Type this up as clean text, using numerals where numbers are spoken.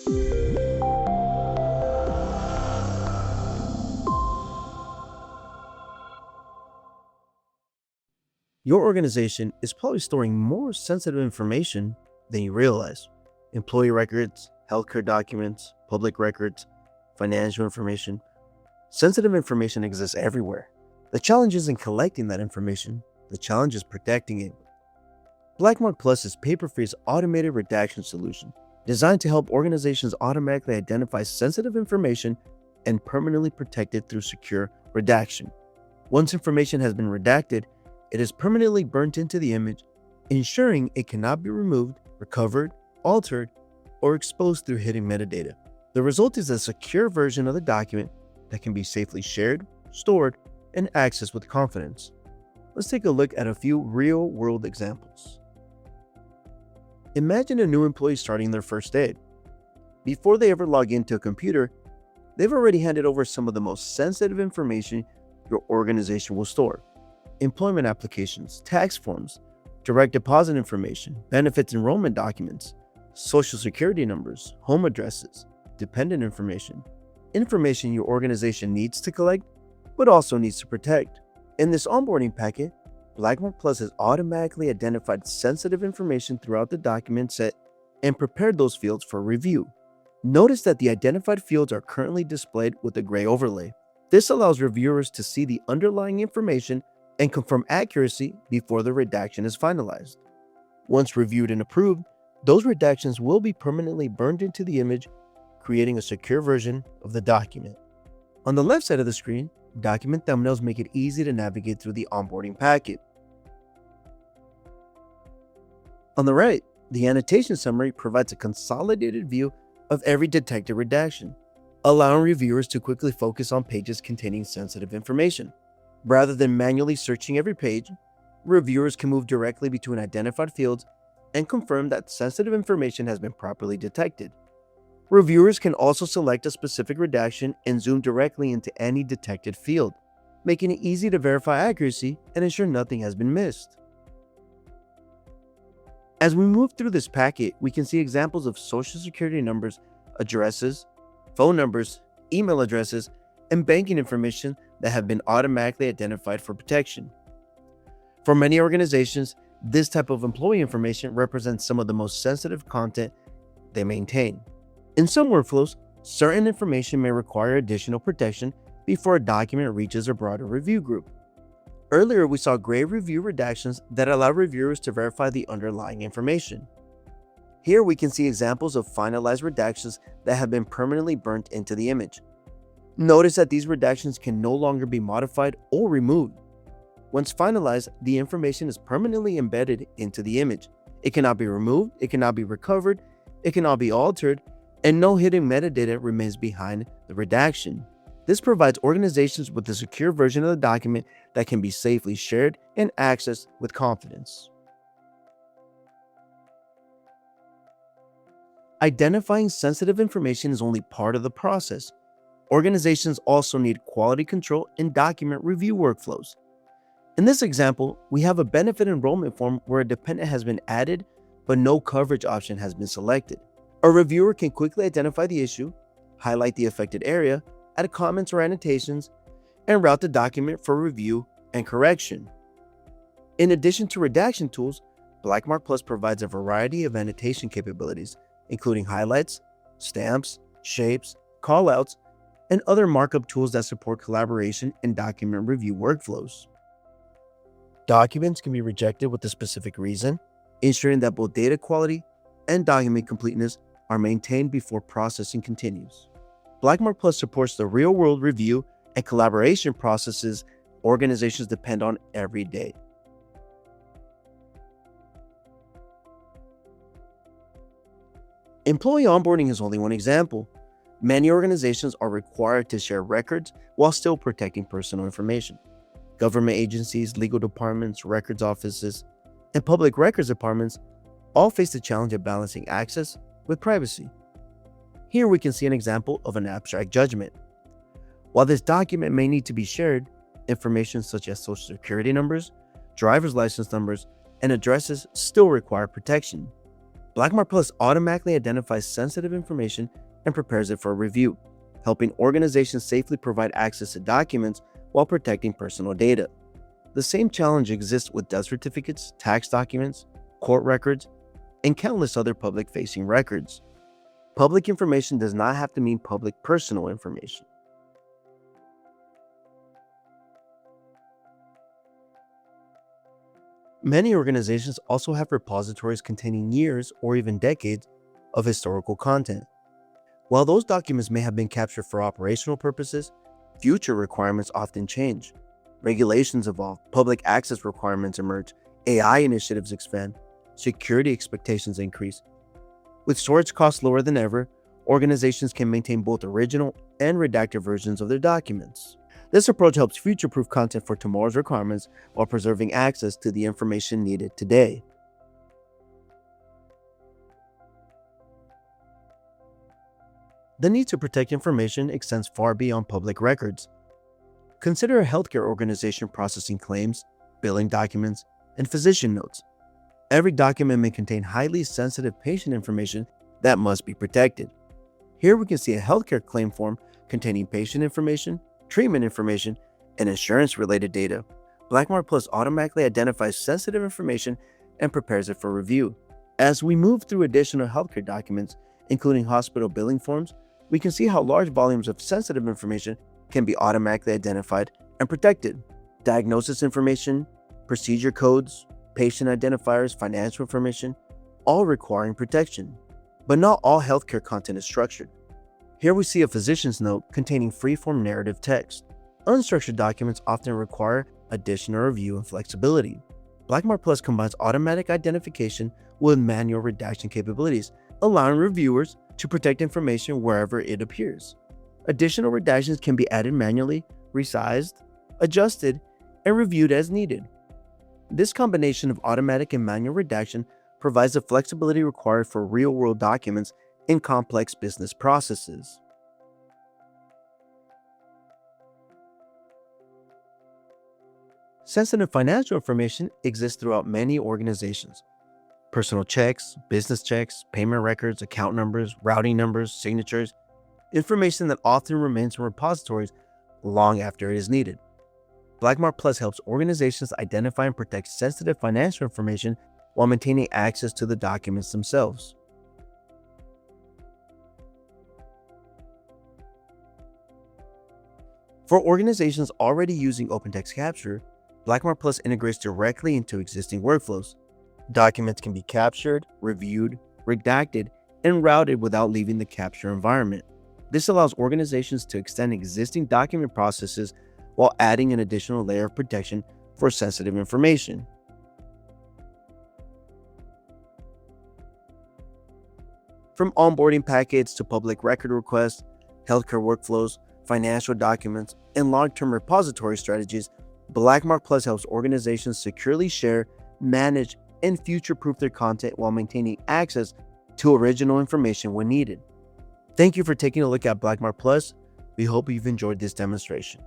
Your organization is probably storing more sensitive information than you realize. Employee records, healthcare documents, public records, financial information. Sensitive information exists everywhere. The challenge isn't collecting that information, the challenge is protecting it. BlackMark Plus is PaperFree's automated redaction solution, designed to help organizations automatically identify sensitive information and permanently protect it through secure redaction. Once information has been redacted, it is permanently burnt into the image, ensuring it cannot be removed, recovered, altered, or exposed through hidden metadata. The result is a secure version of the document that can be safely shared, stored, and accessed with confidence. Let's take a look at a few real-world examples. Imagine a new employee starting their first day. Before they ever log into a computer, they've already handed over some of the most sensitive information your organization will store. Employment applications, tax forms, direct deposit information, benefits enrollment documents, social security numbers, home addresses, dependent information your organization needs to collect, but also needs to protect. In this onboarding packet, BlackMark Plus has automatically identified sensitive information throughout the document set and prepared those fields for review. Notice that the identified fields are currently displayed with a gray overlay. This allows reviewers to see the underlying information and confirm accuracy before the redaction is finalized. Once reviewed and approved, those redactions will be permanently burned into the image, creating a secure version of the document. On the left side of the screen, document thumbnails make it easy to navigate through the onboarding packet. On the right, the annotation summary provides a consolidated view of every detected redaction, allowing reviewers to quickly focus on pages containing sensitive information. Rather than manually searching every page, reviewers can move directly between identified fields and confirm that sensitive information has been properly detected. Reviewers can also select a specific redaction and zoom directly into any detected field, making it easy to verify accuracy and ensure nothing has been missed. As we move through this packet, we can see examples of social security numbers, addresses, phone numbers, email addresses, and banking information that have been automatically identified for protection. For many organizations, this type of employee information represents some of the most sensitive content they maintain. In some workflows, certain information may require additional protection before a document reaches a broader review group. Earlier, we saw gray review redactions that allow reviewers to verify the underlying information. Here we can see examples of finalized redactions that have been permanently burnt into the image. Notice that these redactions can no longer be modified or removed. Once finalized, the information is permanently embedded into the image. It cannot be removed, it cannot be recovered, it cannot be altered, and no hidden metadata remains behind the redaction. This provides organizations with a secure version of the document that can be safely shared and accessed with confidence. Identifying sensitive information is only part of the process. Organizations also need quality control and document review workflows. In this example, we have a benefit enrollment form where a dependent has been added, but no coverage option has been selected. A reviewer can quickly identify the issue, highlight the affected area, add comments or annotations, and route the document for review and correction. In addition to redaction tools, BlackMark Plus provides a variety of annotation capabilities, including highlights, stamps, shapes, callouts, and other markup tools that support collaboration and document review workflows. Documents can be rejected with a specific reason, ensuring that both data quality and document completeness are maintained before processing continues. BlackMark Plus supports the real-world review and collaboration processes organizations depend on every day. Employee onboarding is only one example. Many organizations are required to share records while still protecting personal information. Government agencies, legal departments, records offices, and public records departments all face the challenge of balancing access with privacy. Here we can see an example of an abstract judgment. While this document may need to be shared, information such as social security numbers, driver's license numbers, and addresses still require protection. BlackMark Plus automatically identifies sensitive information and prepares it for review, helping organizations safely provide access to documents while protecting personal data. The same challenge exists with death certificates, tax documents, court records, and countless other public-facing records. Public information does not have to mean public personal information. Many organizations also have repositories containing years or even decades of historical content. While those documents may have been captured for operational purposes, future requirements often change. Regulations evolve, public access requirements emerge, AI initiatives expand, security expectations increase. With storage costs lower than ever, organizations can maintain both original and redacted versions of their documents. This approach helps future-proof content for tomorrow's requirements while preserving access to the information needed today. The need to protect information extends far beyond public records. Consider a healthcare organization processing claims, billing documents, and physician notes. Every document may contain highly sensitive patient information that must be protected. Here we can see a healthcare claim form containing patient information, treatment information, and insurance-related data. BlackMark Plus automatically identifies sensitive information and prepares it for review. As we move through additional healthcare documents, including hospital billing forms, we can see how large volumes of sensitive information can be automatically identified and protected. Diagnosis information, procedure codes, patient identifiers, financial information, all requiring protection. But not all healthcare content is structured. Here we see a physician's note containing free-form narrative text. Unstructured documents often require additional review and flexibility. BlackMark Plus combines automatic identification with manual redaction capabilities, allowing reviewers to protect information wherever it appears. Additional redactions can be added manually, resized, adjusted, and reviewed as needed. This combination of automatic and manual redaction provides the flexibility required for real-world documents in complex business processes. Sensitive financial information exists throughout many organizations. Personal checks, business checks, payment records, account numbers, routing numbers, signatures, information that often remains in repositories long after it is needed. BlackMark Plus helps organizations identify and protect sensitive financial information while maintaining access to the documents themselves. For organizations already using OpenText Capture, BlackMark Plus integrates directly into existing workflows. Documents can be captured, reviewed, redacted, and routed without leaving the Capture environment. This allows organizations to extend existing document processes while adding an additional layer of protection for sensitive information. From onboarding packets to public record requests, healthcare workflows, financial documents, and long-term repository strategies, BlackMark Plus helps organizations securely share, manage, and future-proof their content while maintaining access to original information when needed. Thank you for taking a look at BlackMark Plus. We hope you've enjoyed this demonstration.